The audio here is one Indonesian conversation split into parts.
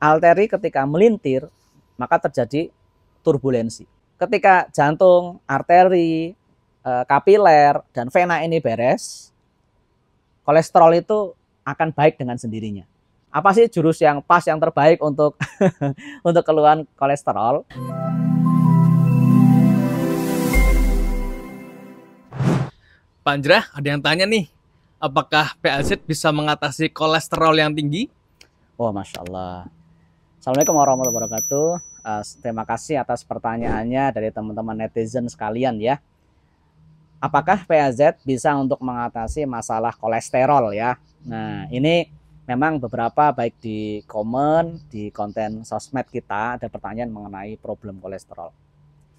arteri ketika melintir, maka terjadi turbulensi. Ketika jantung, arteri, kapiler, dan vena ini beres, kolesterol itu akan baik dengan sendirinya. Apa sih jurus yang pas, yang terbaik untuk untuk keluhan kolesterol? Pak Anjrah, ada yang tanya nih, apakah PAZ bisa mengatasi kolesterol yang tinggi? Oh, Masya Allah. Assalamualaikum warahmatullahi wabarakatuh. Terima kasih atas pertanyaannya dari teman-teman netizen sekalian ya. Apakah PAZ bisa untuk mengatasi masalah kolesterol ya? Nah, ini memang beberapa baik di komen, di konten sosmed kita ada pertanyaan mengenai problem kolesterol.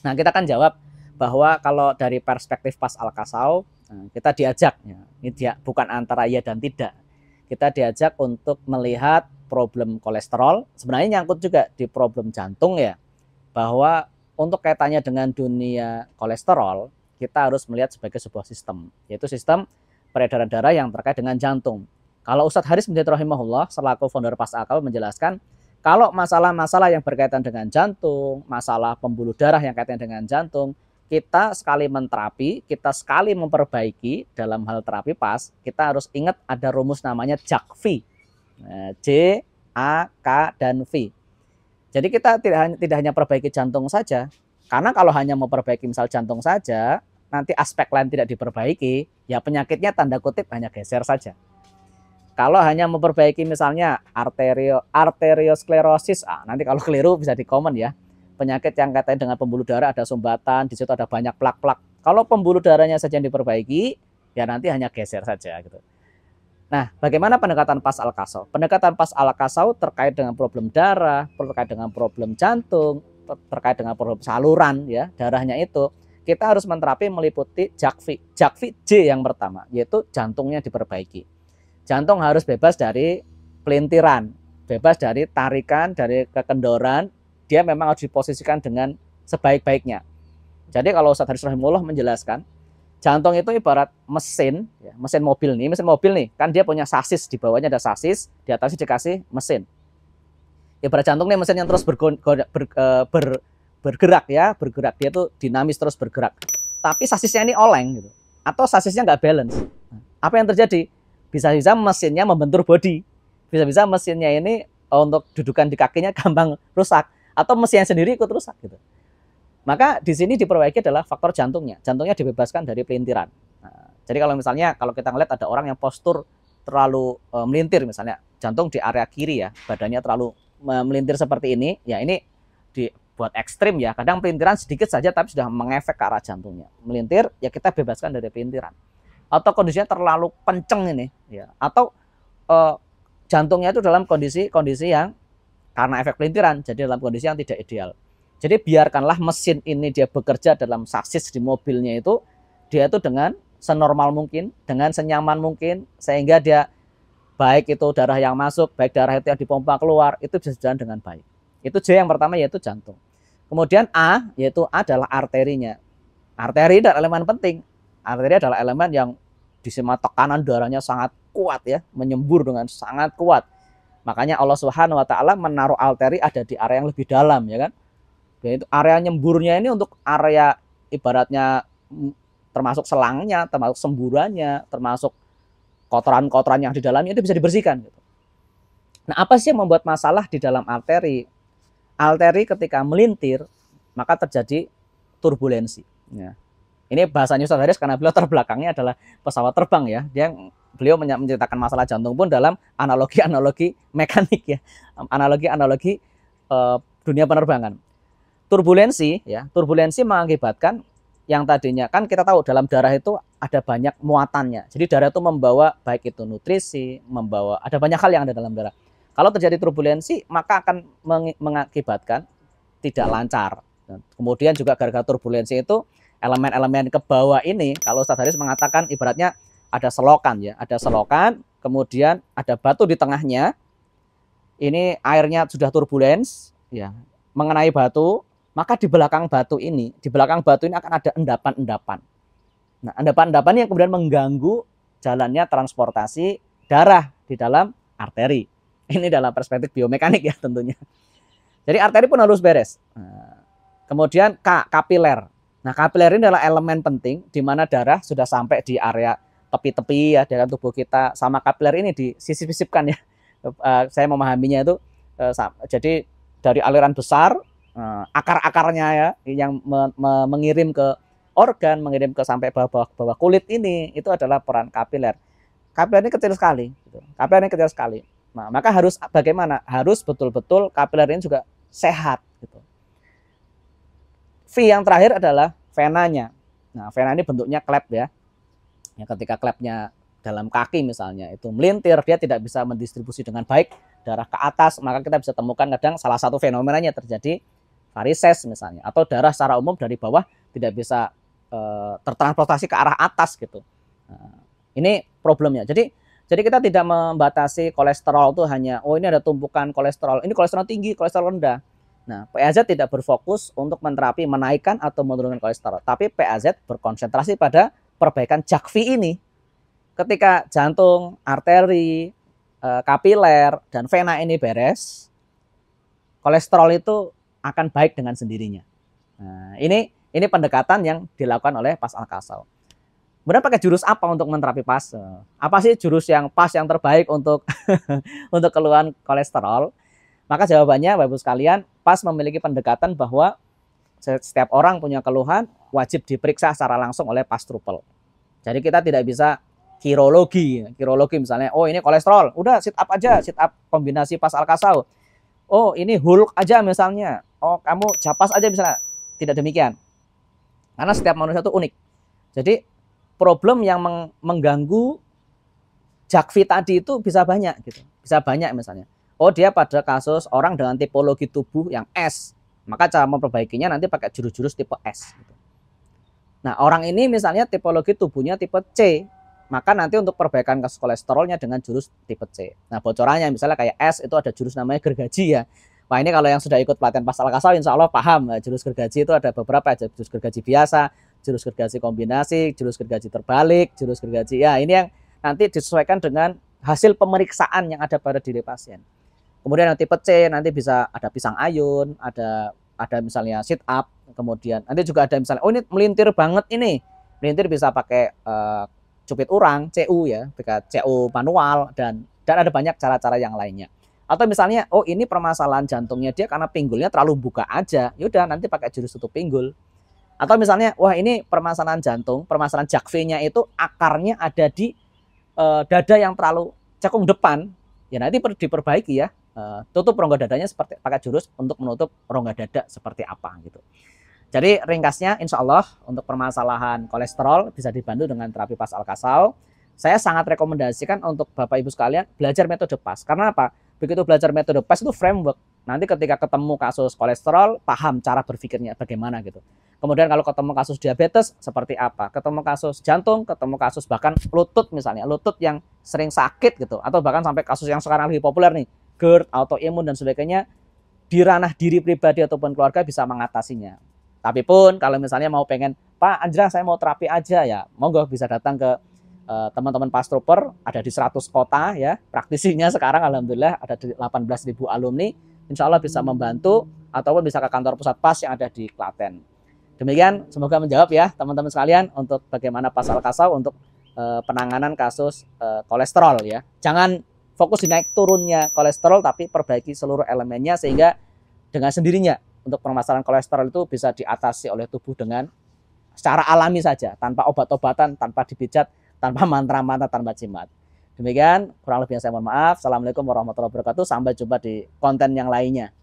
Nah, kita akan jawab bahwa kalau dari perspektif Pas Al-Kasau, kita diajak, ya, ini dia bukan antara iya dan tidak. Kita diajak untuk melihat problem kolesterol, sebenarnya nyangkut juga di problem jantung ya, bahwa untuk kaitannya dengan dunia kolesterol, kita harus melihat sebagai sebuah sistem, yaitu sistem peredaran darah yang terkait dengan jantung. Kalau Ustadz Haris bin Zaid rahimahullah selaku founder Pas Al-Kasau menjelaskan, kalau masalah-masalah yang berkaitan dengan jantung, masalah pembuluh darah yang kaitan dengan jantung, kita sekali menterapi, kita sekali memperbaiki dalam hal terapi PAS, kita harus ingat ada rumus namanya JAK-V. J, A, K, dan V. Jadi kita tidak hanya perbaiki jantung saja, karena kalau hanya memperbaiki misal jantung saja, nanti aspek lain tidak diperbaiki, ya penyakitnya tanda kutip hanya geser saja. Kalau hanya memperbaiki misalnya arteriosklerosis, nanti kalau keliru bisa di komen ya. Penyakit yang katanya dengan pembuluh darah ada sumbatan, di situ ada banyak plak-plak. Kalau pembuluh darahnya saja yang diperbaiki, ya nanti hanya geser saja gitu. Nah, bagaimana pendekatan Pas Al-Kasau? Pendekatan Pas Al-Kasau terkait dengan problem darah, terkait dengan problem jantung, terkait dengan problem saluran ya, darahnya itu, kita harus menterapi meliputi JAK-V. JAK-V J yang pertama, yaitu jantungnya diperbaiki. Jantung harus bebas dari pelintiran, bebas dari tarikan, dari kekendoran, dia memang harus diposisikan dengan sebaik-baiknya. Jadi kalau Ustadz Haris rahimahullah menjelaskan, jantung itu ibarat mesin, ya, mesin mobil nih, kan dia punya sasis, di bawahnya ada sasis, di atasnya dikasih mesin. Ibarat jantung nih mesin yang terus bergerak ya, dia tuh dinamis terus bergerak. Tapi sasisnya ini oleng gitu, atau sasisnya nggak balance. Apa yang terjadi? Bisa-bisa mesinnya membentur bodi, bisa-bisa mesinnya ini untuk dudukan di kakinya gampang rusak, atau mesinnya sendiri ikut rusak gitu. Maka di sini diperbaiki adalah faktor jantungnya. Jantungnya dibebaskan dari pelintiran. Nah, jadi kalau kita ngeliat ada orang yang postur terlalu melintir, misalnya jantung di area kiri ya, badannya terlalu melintir seperti ini, ya ini dibuat ekstrim ya. Kadang pelintiran sedikit saja tapi sudah mengefek ke arah jantungnya. Melintir ya kita bebaskan dari pelintiran. Atau kondisinya terlalu kenceng ini, ya. Atau jantungnya itu dalam kondisi yang karena efek pelintiran, jadi dalam kondisi yang tidak ideal. Jadi biarkanlah mesin ini dia bekerja dalam sasis di mobilnya itu, dia itu dengan senormal mungkin, dengan senyaman mungkin, sehingga dia baik itu darah yang masuk, baik darah itu yang dipompa keluar, itu bisa jalan dengan baik. Itu J yang pertama, yaitu jantung. Kemudian A, yaitu A adalah arterinya. Arteri adalah elemen penting. Arteri adalah elemen yang di sema tekanan darahnya sangat kuat ya, menyembur dengan sangat kuat. Makanya Allah Subhanahu wa taala menaruh arteri ada di area yang lebih dalam ya kan. Dan itu area nyemburnya ini untuk area ibaratnya termasuk selangnya, termasuk semburannya, termasuk kotoran-kotoran yang di dalamnya itu bisa dibersihkan gitu. Nah, apa sih yang membuat masalah di dalam arteri? Arteri ketika melintir maka terjadi turbulensi ya. Ini bahasanya Ustadz Haris karena beliau terbelakangnya adalah pesawat terbang ya. Beliau menceritakan masalah jantung pun dalam analogi-analogi mekanik ya, analogi-analogi dunia penerbangan. Turbulensi mengakibatkan yang tadinya kan kita tahu dalam darah itu ada banyak muatannya. Jadi darah itu membawa baik itu nutrisi, membawa ada banyak hal yang ada dalam darah. Kalau terjadi turbulensi maka akan mengakibatkan tidak lancar. Dan kemudian juga gara-gara turbulensi itu elemen-elemen ke bawah ini, kalau Ustadz Haris mengatakan ibaratnya ada selokan ya, ada selokan, kemudian ada batu di tengahnya. Ini airnya sudah turbulens ya, mengenai batu, maka di belakang batu ini akan ada endapan-endapan. Nah, endapan-endapan yang kemudian mengganggu jalannya transportasi darah di dalam arteri. Ini dalam perspektif biomekanik ya tentunya. Jadi arteri pun harus beres. Kemudian kapiler. Nah, kapiler ini adalah elemen penting di mana darah sudah sampai di area tepi-tepi ya dalam tubuh kita. Sama kapiler ini disisip-sisipkan ya. Saya memahaminya itu jadi dari aliran besar, akar-akarnya ya yang mengirim ke organ, mengirim ke sampai bawah kulit ini, itu adalah peran kapiler. Kapiler ini kecil sekali. Kapiler ini kecil sekali. Nah, maka harus bagaimana? Harus betul-betul kapiler ini juga sehat. Gitu. V yang terakhir adalah venanya. Nah, vena ini bentuknya klep ya. Ketika klepnya dalam kaki misalnya itu melintir, dia tidak bisa mendistribusi dengan baik darah ke atas, maka kita bisa temukan kadang salah satu fenomenanya terjadi varises misalnya, atau darah secara umum dari bawah tidak bisa tertransportasi ke arah atas gitu. Nah, ini problemnya. Jadi kita tidak membatasi kolesterol itu hanya ini ada tumpukan kolesterol, ini kolesterol tinggi, kolesterol rendah. Nah, PAZ tidak berfokus untuk menterapi menaikkan atau menurunkan kolesterol, tapi PAZ berkonsentrasi pada perbaikan JAK-V ini. Ketika jantung, arteri, kapiler, dan vena ini beres, kolesterol itu akan baik dengan sendirinya. Nah, ini pendekatan yang dilakukan oleh Pas Al-Kasal. Kemudian pakai jurus apa untuk menterapi Pas? Apa sih jurus yang pas yang terbaik untuk untuk keluhan kolesterol? Maka jawabannya Bapak Ibu sekalian, Pas memiliki pendekatan bahwa setiap orang punya keluhan wajib diperiksa secara langsung oleh Pas Trupel. Jadi kita tidak bisa kirologi misalnya, ini kolesterol, udah sit up aja, sit up kombinasi Pas Al-Kasal. Ini Hulk aja misalnya, kamu Japas aja misalnya. Tidak demikian. Karena setiap manusia itu unik. Jadi problem yang mengganggu JAK-V tadi itu bisa banyak gitu. Bisa banyak misalnya. Dia pada kasus orang dengan tipologi tubuh yang S, maka cara memperbaikinya nanti pakai jurus-jurus tipe S. Gitu. Nah, orang ini misalnya tipologi tubuhnya tipe C, maka nanti untuk perbaikan kasus kolesterolnya dengan jurus tipe C. Nah, bocorannya misalnya kayak S itu ada jurus namanya gergaji ya. Wah, ini kalau yang sudah ikut pelatihan Pas Al-Kasal insya Allah paham. Nah, jurus gergaji itu ada beberapa, jurus gergaji biasa, jurus gergaji kombinasi, jurus gergaji terbalik, jurus gergaji. Ya, ini yang nanti disesuaikan dengan hasil pemeriksaan yang ada pada diri pasien. Kemudian yang tipe C nanti bisa ada pisang ayun, ada misalnya sit up, kemudian nanti juga ada misalnya ini melintir banget ini. Melintir bisa pakai cupit urang, CU ya, CU manual dan ada banyak cara-cara yang lainnya. Atau misalnya ini permasalahan jantungnya dia karena pinggulnya terlalu buka aja. Yaudah nanti pakai jurus tutup pinggul. Atau misalnya ini permasalahan jantung, permasalahan JAK-V-nya itu akarnya ada di dada yang terlalu cekung depan. Ya nanti diperbaiki ya. Tutup rongga dadanya seperti pakai jurus untuk menutup rongga dada seperti apa gitu. Jadi ringkasnya insya Allah untuk permasalahan kolesterol bisa dibantu dengan terapi Pas Al-Kasal. Saya sangat rekomendasikan untuk Bapak Ibu sekalian belajar metode Pas. Karena apa? Begitu belajar metode Pas itu framework. Nanti ketika ketemu kasus kolesterol, paham cara berpikirnya bagaimana gitu. Kemudian kalau ketemu kasus diabetes seperti apa? Ketemu kasus jantung, ketemu kasus bahkan lutut misalnya, lutut yang sering sakit gitu, atau bahkan sampai kasus yang sekarang lagi populer nih, GERD, autoimun dan sebagainya, di ranah diri pribadi ataupun keluarga bisa mengatasinya. Tapi pun kalau misalnya mau pengen, Pak Anjra saya mau terapi aja ya, monggo bisa datang ke teman-teman Pas Trooper, ada di 100 kota ya, praktisinya sekarang alhamdulillah ada di 18.000 alumni, insya Allah bisa membantu ataupun bisa ke kantor pusat Pas yang ada di Klaten. Demikian semoga menjawab ya teman-teman sekalian untuk bagaimana Pas Al-Kasal untuk penanganan kasus kolesterol ya. Jangan fokus di naik turunnya kolesterol tapi perbaiki seluruh elemennya sehingga dengan sendirinya untuk permasalahan kolesterol itu bisa diatasi oleh tubuh dengan secara alami saja, tanpa obat-obatan, tanpa dipijat, tanpa mantra-mantra, tanpa jimat. Demikian kurang lebihnya saya mohon maaf. Assalamualaikum warahmatullahi wabarakatuh. Sampai jumpa di konten yang lainnya.